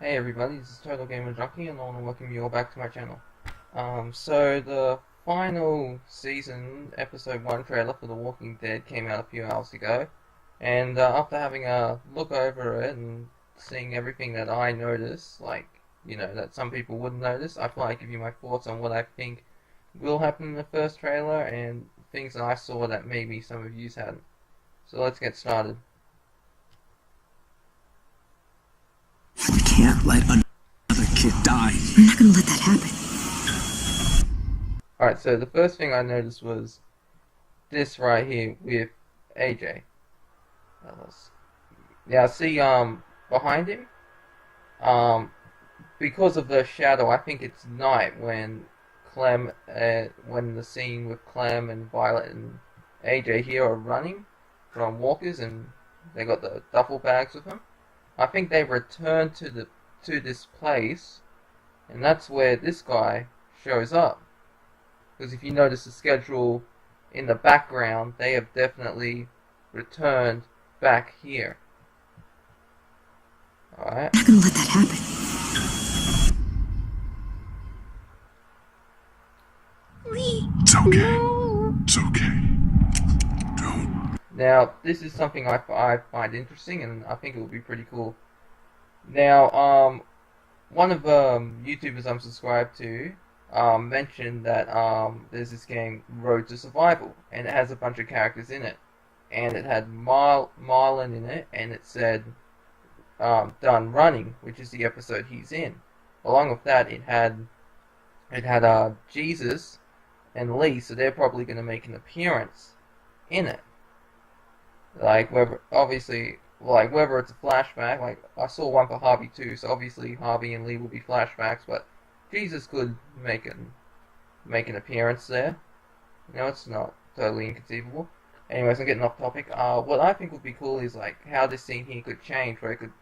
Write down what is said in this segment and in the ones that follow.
Hey everybody, this is Total Gamer Junkie and I want to welcome you all back to my channel. So the final season, episode 1 trailer for The Walking Dead came out a few hours ago, and after having a look over it and seeing everything that I noticed, that some people wouldn't notice, I thought I'd give you my thoughts on what I think will happen in the first trailer and things that I saw that maybe some of you hadn't. So let's get started. We can't let another kid die. I'm not gonna let that happen. Alright, so the first thing I noticed was this right here with AJ. Yeah, see, behind him, because of the shadow, I think it's night when when the scene with Clem and Violet and AJ here are running from walkers and they got the duffel bags with them. I think they returned to this place, and that's where this guy shows up. Because if you notice the schedule in the background, they have definitely returned back here. Alright. I'm not gonna let that happen. Lee! It's okay. No. It's okay. Don't. Now, this is something I find interesting, and I think it would be pretty cool. Now, one of the YouTubers I'm subscribed to mentioned that there's this game, Road to Survival, and it has a bunch of characters in it. And it had Marlon in it, and it said Done Running, which is the episode he's in. Along with that, it had Jesus and Lee, so they're probably going to make an appearance in it. Like, whether it's a flashback, like, I saw one for Harvey too, so obviously Harvey and Lee will be flashbacks, but Jesus could make an appearance there. You know, it's not totally inconceivable. Anyways, I'm getting off topic. What I think would be cool is, like, how this scene here could change, where it could,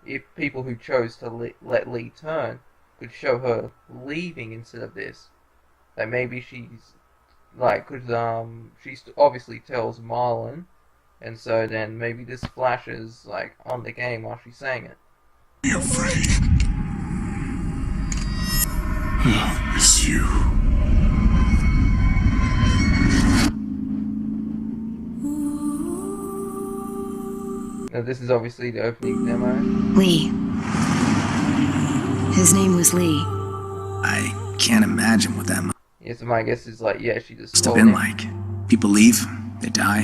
if people who chose to let Lee turn could show her leaving instead of this. Like, maybe she's, like, she obviously tells Marlon, and so then maybe this flashes, like, on the game while she's saying it. Be afraid. It's you. Now, this is obviously the opening demo. Lee. His name was Lee. I can't imagine what that Yeah, so my guess is, like, yeah, she just must have told been him. like. People leave, they die.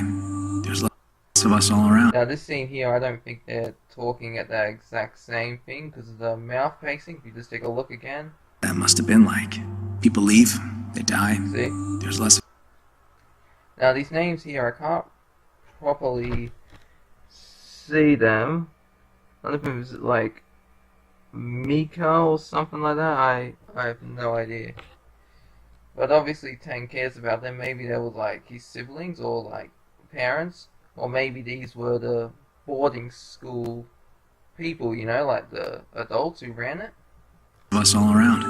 There's lots of us all around. Now, this scene here, I don't think they're talking at that exact same thing because of the mouth pacing. If you just take a look again, That must have been like. People leave, they die. see? There's less. Now, these names here, I can't properly see them. I don't know if it was like Mika or something like that. I have no idea. But obviously, Tang cares about them. Maybe they were like his siblings or like parents, or maybe these were the boarding school people, you know, like the adults who ran it. Of us all around.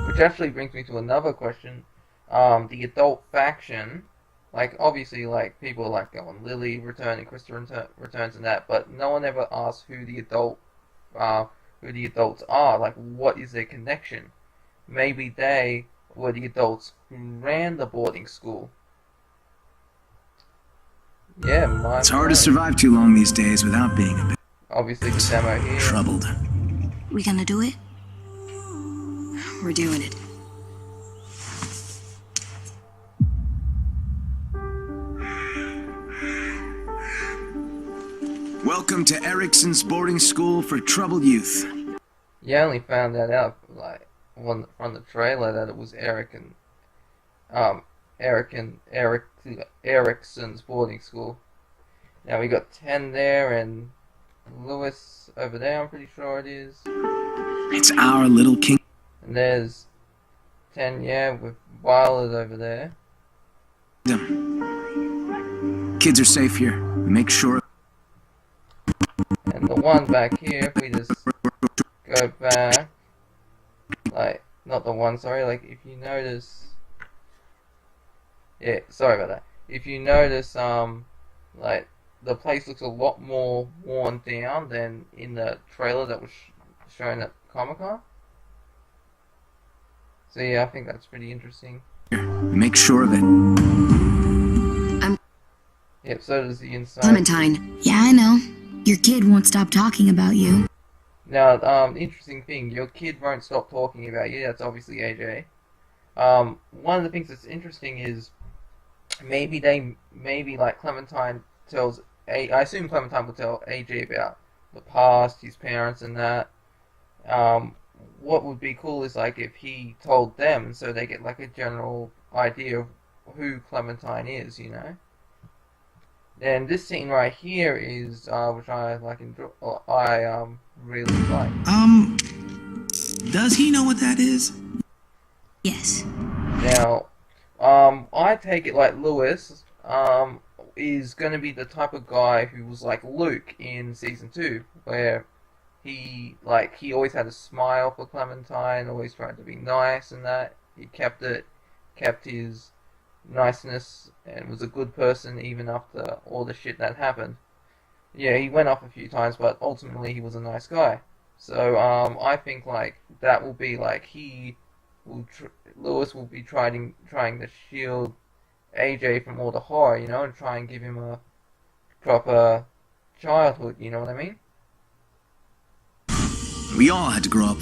Which actually brings me to another question. The adult faction, like, obviously, like, people like going Lily returning, Krista returns and that, but no one ever asks who the adults are. Like, what is their connection? Maybe they were the adults who ran the boarding school. Yeah, It's hard to survive too long these days without being a bit obviously, the demo here. troubled. We gonna do it? We're doing it. Welcome to Erickson's boarding school for troubled youth. Yeah, I only found that out, like, from the trailer that it was Erickson's boarding school. Now we got 10 there and Lewis over there, I'm pretty sure it is. It's our little king. And there's 10, yeah, with Violet over there. Kids are safe here. Make sure. And the one back here, if we just go back, like, not the one, sorry, like, if you notice, yeah, sorry about that. If you notice, like, the place looks a lot more worn down than in the trailer that was shown at Comic-Con. So yeah, I think that's pretty interesting. Make sure of it. Yep, so does the inside. Clementine. Yeah, I know. Your kid won't stop talking about you. Now, interesting thing, your kid won't stop talking about you. That's obviously AJ. One of the things that's interesting is maybe like Clementine tells I assume Clementine will tell AJ about the past, his parents, and that. What would be cool is like if he told them, so they get like a general idea of who Clementine is, you know. And this scene right here is which I like really like. Does he know what that is? Yes. Now, I take it like Lewis is going to be the type of guy who was like Luke in season 2, where he always had a smile for Clementine, always tried to be nice and that. He kept his niceness and was a good person even after all the shit that happened. Yeah, he went off a few times, but ultimately he was a nice guy. So I think like that will be like Lewis will be trying to shield AJ from all the horror, you know, and try and give him a proper childhood, you know what I mean? We all had to grow up.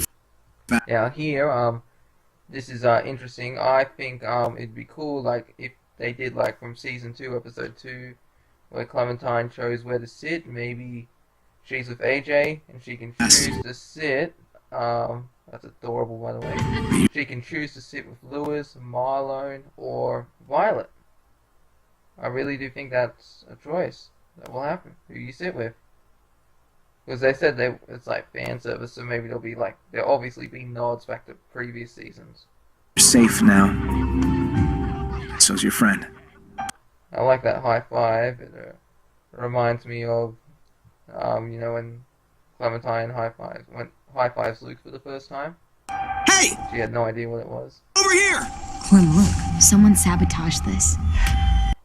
Now here, this is interesting. I think it'd be cool like if they did like from season 2, episode 2, where Clementine chose where to sit. Maybe she's with AJ and she can choose to sit. That's adorable, by the way. She can choose to sit with Lewis, Marlon, or Violet. I really do think that's a choice that will happen. Who you sit with. Because they said it's like fan service, so maybe there'll obviously be nods back to previous seasons. You're safe now. So's your friend. I like that high five. It reminds me of, you know, when Clementine high fives Luke for the first time. Hey! She had no idea what it was. Over here! Clem, look. Someone sabotaged this.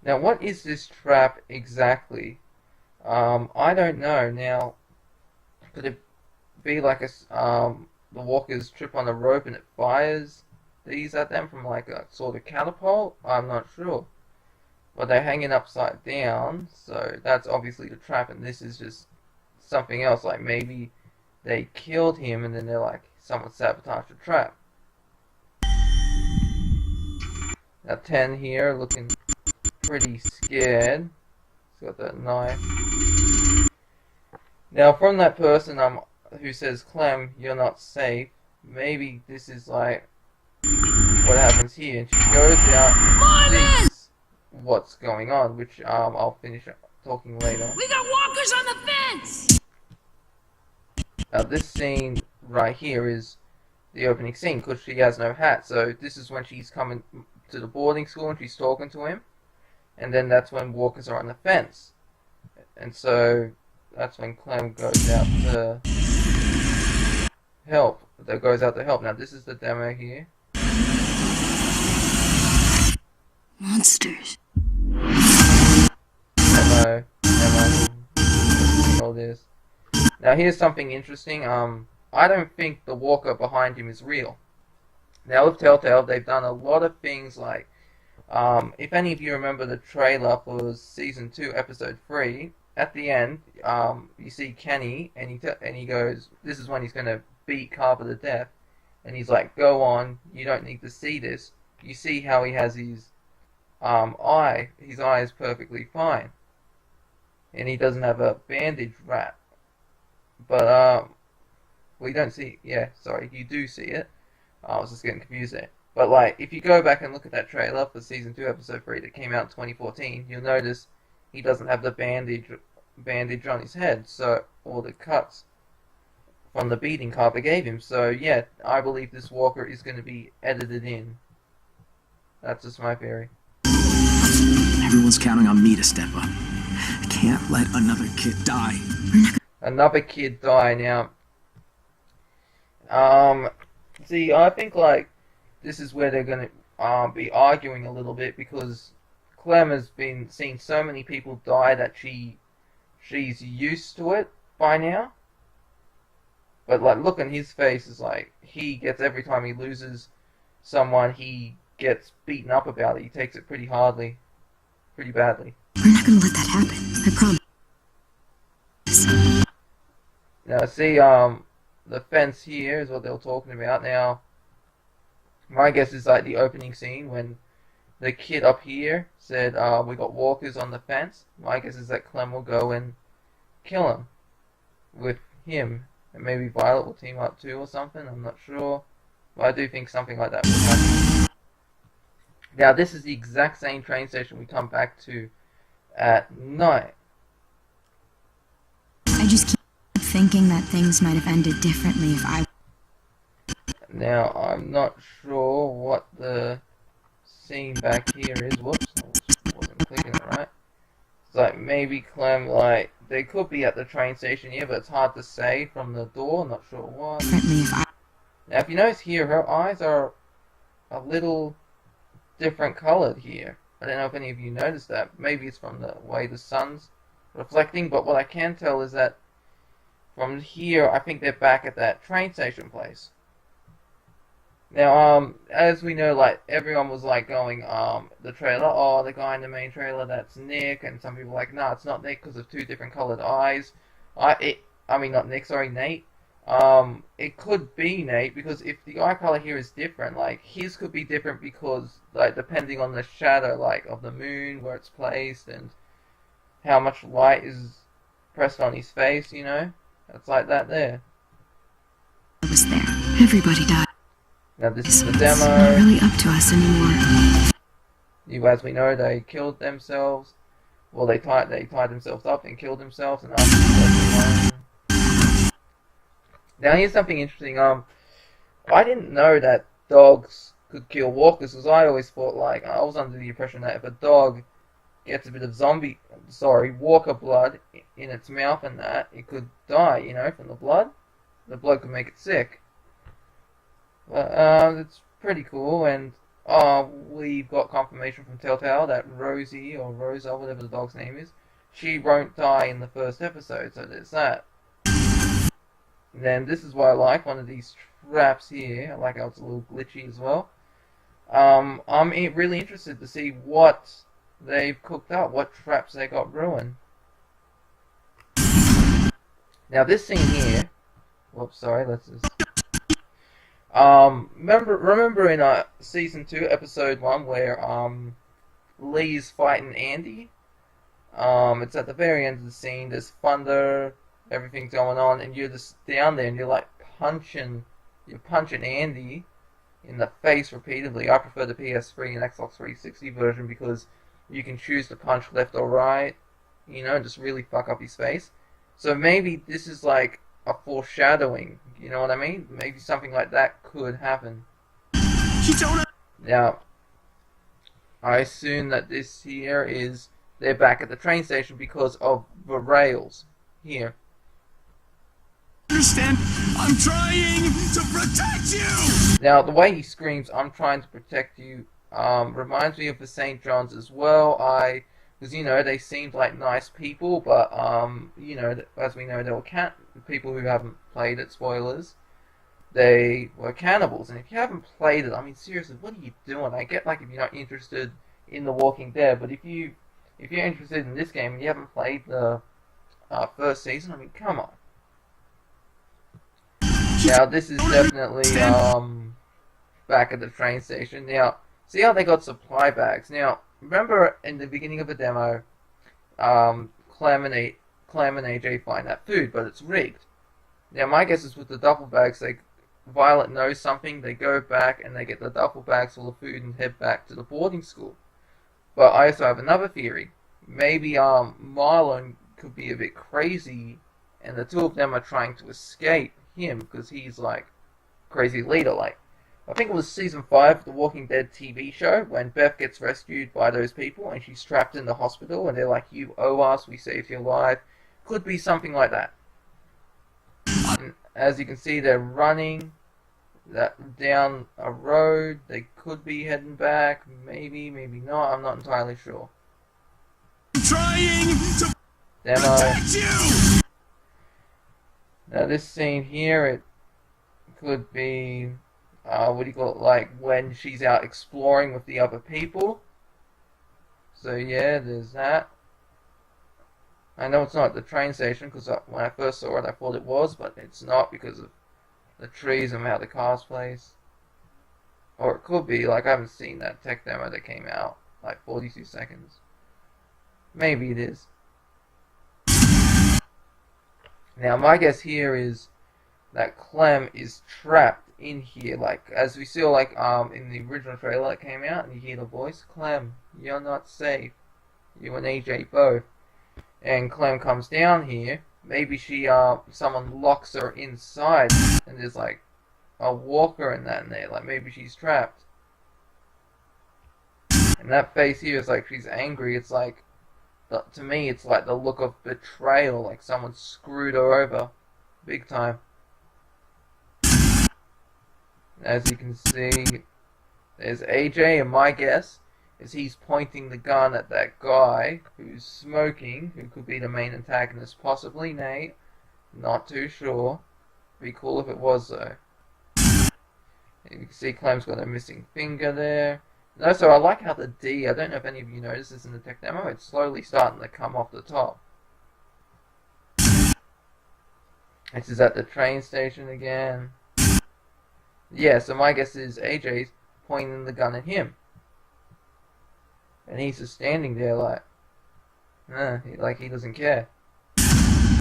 Now, what is this trap exactly? I don't know. Now, could it be like the walkers trip on a rope and it fires these at them from like a sort of catapult? I'm not sure. But they're hanging upside down, so that's obviously the trap, and this is just something else. Like maybe they killed him and then they're like, someone sabotaged the trap. Now 10 here, looking pretty scared. He's got that knife. Now from that person who says, Clem, you're not safe, maybe this is like what happens here. And she goes out and sees what's going on, which I'll finish talking later. We got walkers on the fence! Now this scene right here is the opening scene because she has no hat. So this is when she's coming to the boarding school and she's talking to him. And then that's when walkers are on the fence. And so that's when Clem goes out to help. Now this is the demo here. Monsters. Demo. All this. Now here's something interesting. I don't think the walker behind him is real. Now with Telltale, they've done a lot of things like, if any of you remember the trailer for season 2, episode 3, at the end, you see Kenny, and he goes, this is when he's going to beat Carver to death, and he's like, go on, you don't need to see this. You see how he has his eye is perfectly fine, and he doesn't have a bandage wrap. But we don't see. Yeah, sorry, you do see it. I was just getting confused there. But like, if you go back and look at that trailer for season 2, episode 3 that came out in 2014, you'll notice he doesn't have the bandage on his head, so all the cuts from the beating Carver gave him. So yeah, I believe this walker is going to be edited in. That's just my theory. Everyone's counting on me to step up. I can't let another kid die. Another kid die now. See, I think like this is where they're gonna be arguing a little bit because Clem has been seeing so many people die that she she's used to it by now. But like, look on his face is like he gets every time he loses someone, he gets beaten up about it. He takes it pretty hardly, pretty badly. We're not gonna let that happen. I promise. Now, see, the fence here is what they were talking about. Now, my guess is like the opening scene when the kid up here said, we got walkers on the fence. My guess is that Clem will go and kill him with him. And maybe Violet will team up too or something. I'm not sure. But I do think something like that will happen. Now, this is the exact same train station we come back to at night. I just keep thinking that things might have ended differently if I... Now, I'm not sure what the scene back here is. Whoops, I wasn't clicking it right. It's like maybe Clem, like, they could be at the train station here, but it's hard to say from the door. I'm not sure why. Differently if I... Now, if you notice here, her eyes are a little different colored here. I don't know if any of you noticed that. Maybe it's from the way the sun's reflecting, but what I can tell is that from here, I think they're back at that train station place. Now, as we know, like, everyone was, like, going, the trailer, oh, the guy in the main trailer, that's Nick, and some people were like, no, it's not Nick, because of two different colored eyes. I mean, not Nick, sorry, Nate. It could be Nate, because if the eye color here is different, like, his could be different because, like, depending on the shadow, like, of the moon, where it's placed, and how much light is pressed on his face, you know? It's like that there. I was there. Everybody died. Now this is the It's demo. not really up to us anymore. As we know, they killed themselves. Well, they tied themselves up and killed themselves, and after now here's something interesting. I didn't know that dogs could kill walkers, because I always thought, like, I was under the impression that if a dog gets a bit of walker blood in its mouth and that, it could die, you know, from the blood. The blood could make it sick. But, it's pretty cool, and, we've got confirmation from Telltale that Rosie, or Rosa, whatever the dog's name is, she won't die in the first episode, so there's that. And then this is what I like, one of these traps here. I like how it's a little glitchy as well. I'm really interested to see what they've cooked up, what traps they got ruined. Now this scene here, whoops, sorry, let's just... remember in season 2, episode 1, where Lee's fighting Andy? It's at the very end of the scene. There's thunder, everything's going on, and you're just down there, and you're like punching Andy in the face repeatedly. I prefer the PS3 and Xbox 360 version because you can choose to punch left or right, you know, just really fuck up his face. So maybe this is like a foreshadowing, you know what I mean? Maybe something like that could happen. Now, I assume that this here is, they're back at the train station because of the rails here. Understand? I'm trying to protect you! Now, the way he screams, I'm trying to protect you, reminds me of the St. John's as well. Because, you know, they seemed like nice people, but, you know, as we know, they were people who haven't played it, spoilers, they were cannibals. And if you haven't played it, I mean, seriously, what are you doing? I get, like, if you're not interested in The Walking Dead, but if you're interested in this game and you haven't played the first season, I mean, come on. Now, this is definitely, back at the train station. Now, see how they got supply bags? Now, remember in the beginning of the demo, Clem and AJ find that food, but it's rigged. Now, my guess is with the duffel bags, Violet knows something, they go back and they get the duffel bags full of food and head back to the boarding school. But I also have another theory. Maybe, Marlon could be a bit crazy, and the two of them are trying to escape him, because he's, like, crazy leader, like. I think it was season 5 of The Walking Dead TV show, when Beth gets rescued by those people, and she's trapped in the hospital, and they're like, you owe us, we saved your life. Could be something like that. And as you can see, they're running down a road. They could be heading back, maybe not, I'm not entirely sure. Trying to... demo. Now this scene here, it could be, what do you call it, like when she's out exploring with the other people. So yeah, there's that. I know it's not at the train station, because when I first saw it I thought it was, but it's not because of the trees and how the cars place. Or it could be, like I haven't seen that tech demo that came out, like 42 seconds. Maybe it is. Now my guess here is that Clem is trapped in here, like as we saw like in the original trailer that came out, and you hear the voice, Clem, you're not safe. You and AJ both. And Clem comes down here. Maybe someone locks her inside, and there's like a walker and that in there. Like maybe she's trapped. And that face here is like she's angry. It's like, to me, it's like the look of betrayal, like someone screwed her over, big time. As you can see, there's AJ, and my guess is he's pointing the gun at that guy who's smoking, who could be the main antagonist, possibly Nate. Not too sure. Be cool if it was though. You can see Clem's got a missing finger there. No, so I like how the D, I don't know if any of you noticed this in the tech demo, it's slowly starting to come off the top. This is at the train station again. Yeah, so my guess is AJ's pointing the gun at him. And he's just standing there like he doesn't care. In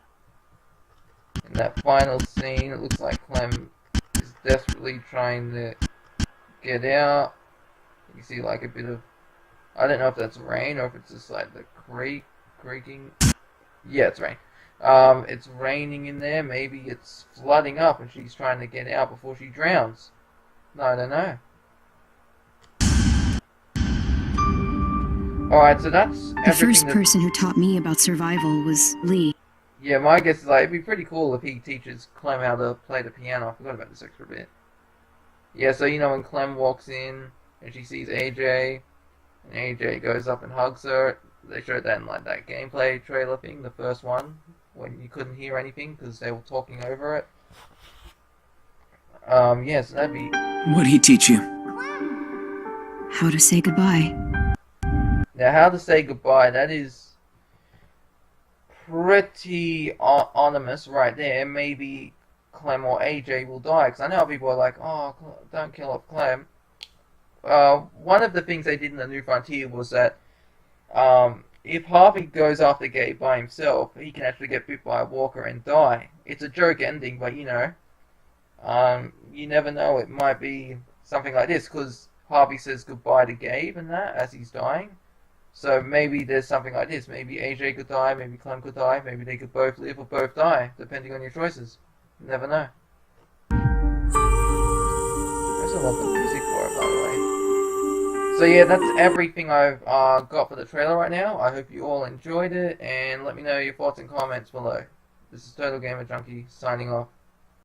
that final scene, it looks like Clem is desperately trying to get out. You can see like a bit of, I don't know if that's rain or if it's just like the creaking. Yeah, it's rain. It's raining in there. Maybe it's flooding up and she's trying to get out before she drowns. No, I don't know. Alright, so that's the first person who taught me about survival was Lee. Yeah, my guess is like, it'd be pretty cool if he teaches Clem how to play the piano. I forgot about this extra bit. Yeah, so you know when Clem walks in and she sees AJ, and AJ goes up and hugs her. They showed that in like that gameplay trailer thing, the first one, when you couldn't hear anything because they were talking over it. Yeah, so that'd be... What'd he teach you? How to say goodbye. Now, how to say goodbye, that is pretty ominous right there. Maybe Clem or AJ will die, because I know people are like, oh, don't kill off Clem. One of the things they did in the New Frontier was that if Harvey goes after Gabe by himself, he can actually get bit by a walker and die. It's a joke ending, but you know, you never know, it might be something like this, because Harvey says goodbye to Gabe and that as he's dying. So maybe there's something like this. Maybe AJ could die, maybe Clem could die, maybe they could both live or both die, depending on your choices. You never know. I also love the music for it, by the way. So yeah, that's everything I've got for the trailer right now. I hope you all enjoyed it, and let me know your thoughts and comments below. This is Total Gamer Junkie, signing off.